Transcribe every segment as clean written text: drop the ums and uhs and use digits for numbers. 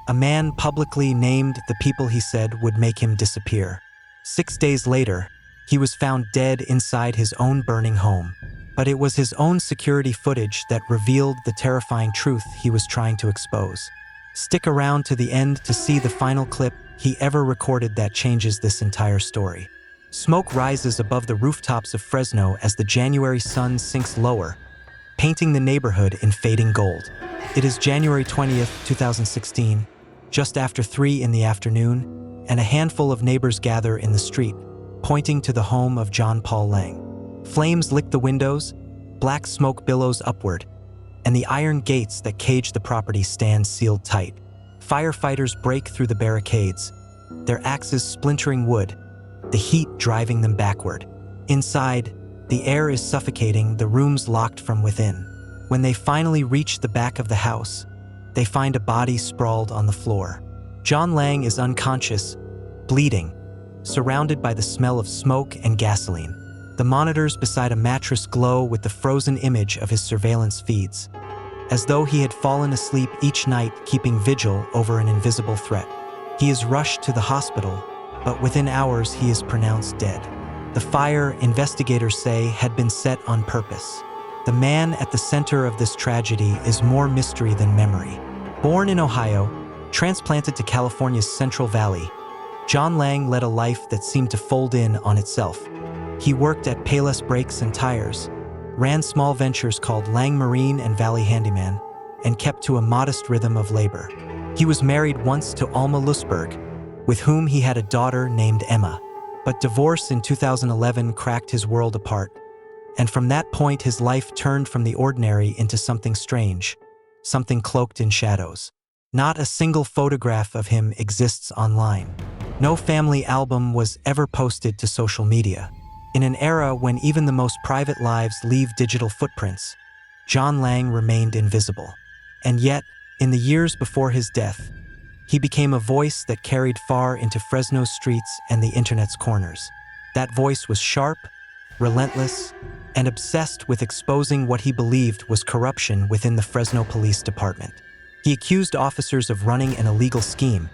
A man publicly named the people he said would make him disappear. 6 days later, he was found dead inside his own burning home. But it was his own security footage that revealed the terrifying truth he was trying to expose. Stick around to the end to see the final clip he ever recorded that changes this entire story. Smoke rises above the rooftops of Fresno as the January sun sinks lower, painting the neighborhood in fading gold. It is January 20th, 2016, just after 3 in the afternoon, and a handful of neighbors gather in the street, pointing to the home of John Paul Lang. Flames lick the windows, black smoke billows upward, and the iron gates that cage the property stand sealed tight. Firefighters break through the barricades, their axes splintering wood, the heat driving them backward. Inside, the air is suffocating, the rooms locked from within. When they finally reach the back of the house, they find a body sprawled on the floor. John Lang is unconscious, bleeding, surrounded by the smell of smoke and gasoline. The monitors beside a mattress glow with the frozen image of his surveillance feeds, as though he had fallen asleep each night keeping vigil over an invisible threat. He is rushed to the hospital, but within hours he is pronounced dead. The fire, investigators say, had been set on purpose. The man at the center of this tragedy is more mystery than memory. Born in Ohio, transplanted to California's Central Valley, John Lang led a life that seemed to fold in on itself. He worked at Payless Brakes and Tires, ran small ventures called Lang Marine and Valley Handyman, and kept to a modest rhythm of labor. He was married once to Alma Lusberg, with whom he had a daughter named Emma. But divorce in 2011 cracked his world apart, and from that point his life turned from the ordinary into something strange, something cloaked in shadows. Not a single photograph of him exists online. No family album was ever posted to social media. In an era when even the most private lives leave digital footprints, John Lang remained invisible. And yet, in the years before his death, he became a voice that carried far into Fresno's streets and the internet's corners. That voice was sharp, relentless, and obsessed with exposing what he believed was corruption within the Fresno Police Department. He accused officers of running an illegal scheme,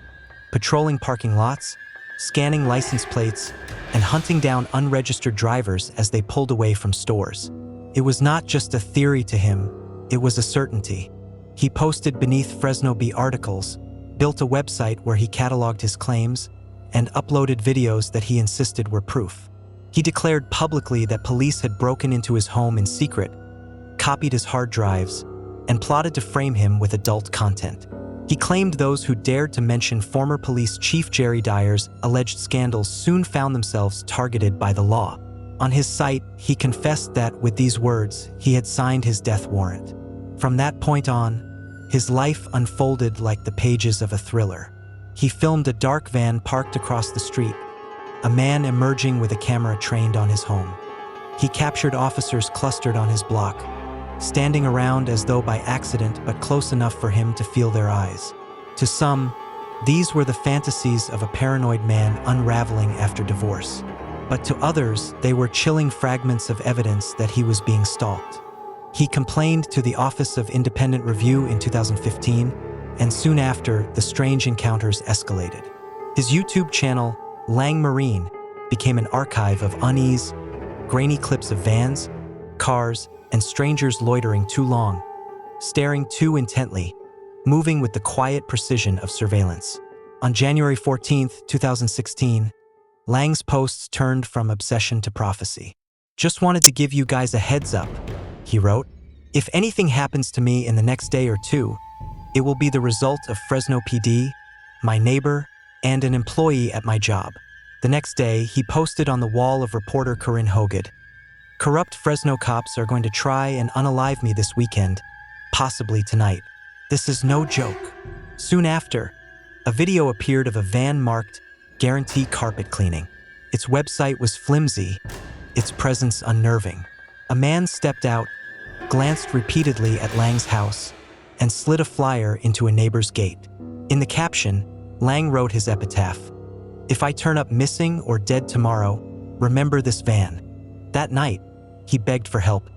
patrolling parking lots, scanning license plates, and hunting down unregistered drivers as they pulled away from stores. It was not just a theory to him, it was a certainty. He posted beneath Fresno Bee articles, built a website where he cataloged his claims, and uploaded videos that he insisted were proof. He declared publicly that police had broken into his home in secret, copied his hard drives, and plotted to frame him with adult content. He claimed those who dared to mention former police chief Jerry Dyer's alleged scandals soon found themselves targeted by the law. On his site, he confessed that, with these words, he had signed his death warrant. From that point on, his life unfolded like the pages of a thriller. He filmed a dark van parked across the street, a man emerging with a camera trained on his home. He captured officers clustered on his block, standing around as though by accident but close enough for him to feel their eyes. To some, these were the fantasies of a paranoid man unraveling after divorce. But to others, they were chilling fragments of evidence that he was being stalked. He complained to the Office of Independent Review in 2015, and soon after, the strange encounters escalated. His YouTube channel, Lang Marine, became an archive of unease, grainy clips of vans, cars, and strangers loitering too long, staring too intently, moving with the quiet precision of surveillance. On January 14, 2016, Lang's posts turned from obsession to prophecy. "Just wanted to give you guys a heads up," he wrote. "If anything happens to me in the next day or two, it will be the result of Fresno PD, my neighbor, and an employee at my job." The next day, he posted on the wall of reporter Corinne Hoged, "Corrupt Fresno cops are going to try and unalive me this weekend, possibly tonight. This is no joke." Soon after, a video appeared of a van marked "Guarantee Carpet Cleaning." Its website was flimsy, its presence unnerving. A man stepped out, glanced repeatedly at Lang's house, and slid a flyer into a neighbor's gate. In the caption, Lang wrote his epitaph: "If I turn up missing or dead tomorrow, remember this van." That night, he begged for help.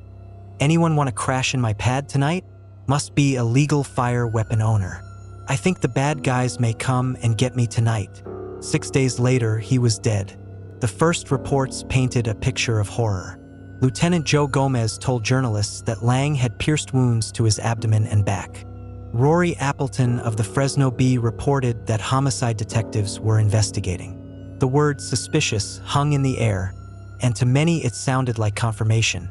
"Anyone want to crash in my pad tonight? Must be a legal fire weapon owner." I think the bad guys may come and get me tonight." 6 days later, he was dead. The first reports painted a picture of horror. Lieutenant Joe Gomez told journalists that Lang had pierced wounds to his abdomen and back. Rory Appleton of the Fresno Bee reported that homicide detectives were investigating. The word suspicious hung in the air, and to many it sounded like confirmation.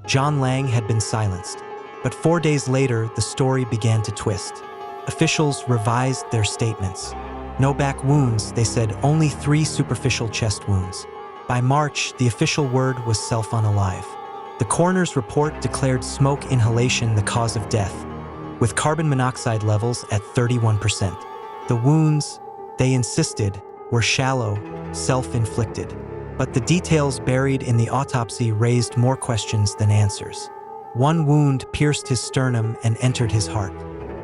John Lang had been silenced, but 4 days later the story began to twist. Officials revised their statements. No back wounds, they said, only 3 superficial chest wounds. By March, the official word was self-unalive. The coroner's report declared smoke inhalation the cause of death, with carbon monoxide levels at 31%. The wounds, they insisted, were shallow, self-inflicted. But the details buried in the autopsy raised more questions than answers. One wound pierced his sternum and entered his heart.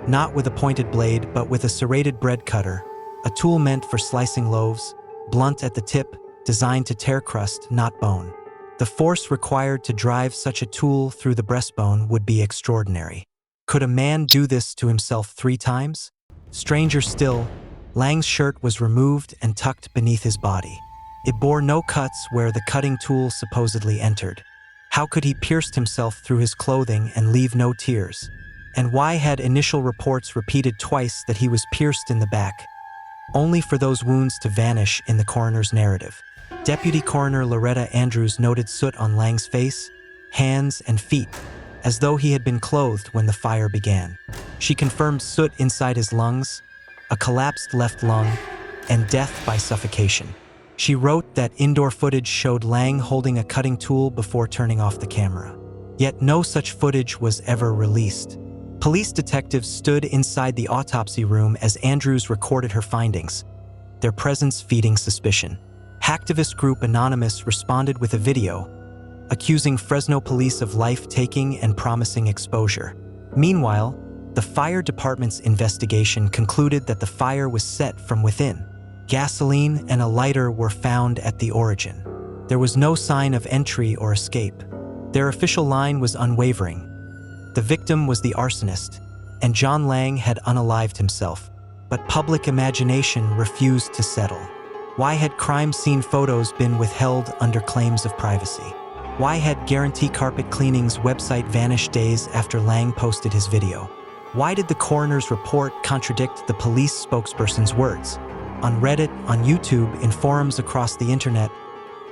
Not with a pointed blade, but with a serrated bread cutter, a tool meant for slicing loaves, blunt at the tip, designed to tear crust, not bone. The force required to drive such a tool through the breastbone would be extraordinary. Could a man do this to himself 3 times? Stranger still, Lang's shirt was removed and tucked beneath his body. It bore no cuts where the cutting tool supposedly entered. How could he pierce himself through his clothing and leave no tears? And why had initial reports repeated twice that he was pierced in the back, only for those wounds to vanish in the coroner's narrative? Deputy Coroner Loretta Andrews noted soot on Lang's face, hands, and feet, as though he had been clothed when the fire began. She confirmed soot inside his lungs, a collapsed left lung, and death by suffocation. She wrote that indoor footage showed Lang holding a cutting tool before turning off the camera. Yet no such footage was ever released. Police detectives stood inside the autopsy room as Andrews recorded her findings, their presence feeding suspicion. Hacktivist group Anonymous responded with a video, accusing Fresno police of life-taking and promising exposure. Meanwhile, the fire department's investigation concluded that the fire was set from within. Gasoline and a lighter were found at the origin. There was no sign of entry or escape. Their official line was unwavering. The victim was the arsonist, and John Lang had unalived himself. But public imagination refused to settle. Why had crime scene photos been withheld under claims of privacy? Why had Guarantee Carpet Cleaning's website vanished days after Lang posted his video? Why did the coroner's report contradict the police spokesperson's words? On Reddit, on YouTube, in forums across the internet,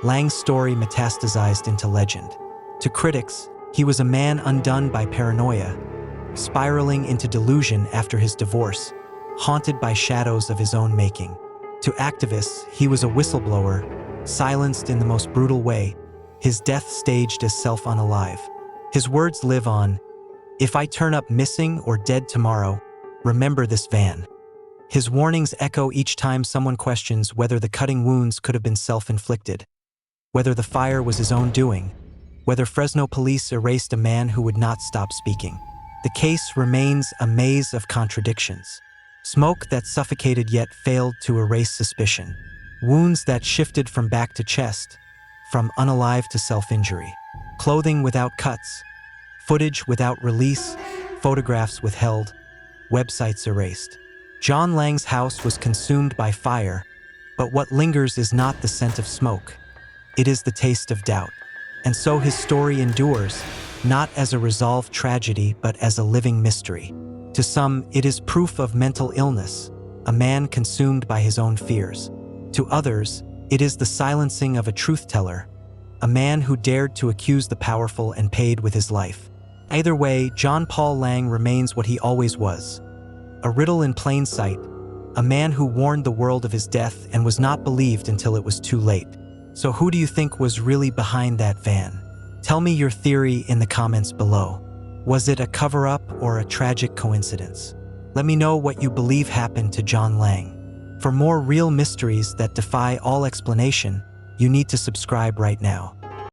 Lang's story metastasized into legend. To critics, he was a man undone by paranoia, spiraling into delusion after his divorce, haunted by shadows of his own making. To activists, he was a whistleblower, silenced in the most brutal way, his death staged as self-unalive. His words live on, "If I turn up missing or dead tomorrow, remember this van." His warnings echo each time someone questions whether the cutting wounds could have been self-inflicted, whether the fire was his own doing, whether Fresno police erased a man who would not stop speaking. The case remains a maze of contradictions. Smoke that suffocated yet failed to erase suspicion. Wounds that shifted from back to chest, from unalive to self-injury. Clothing without cuts, footage without release, photographs withheld, websites erased. John Lang's house was consumed by fire, but what lingers is not the scent of smoke. It is the taste of doubt. And so his story endures, not as a resolved tragedy, but as a living mystery. To some, it is proof of mental illness, a man consumed by his own fears. To others, it is the silencing of a truth-teller, a man who dared to accuse the powerful and paid with his life. Either way, John Paul Lang remains what he always was. A riddle in plain sight, a man who warned the world of his death and was not believed until it was too late. So who do you think was really behind that van? Tell me your theory in the comments below. Was it a cover-up or a tragic coincidence? Let me know what you believe happened to John Lang. For more real mysteries that defy all explanation, you need to subscribe right now.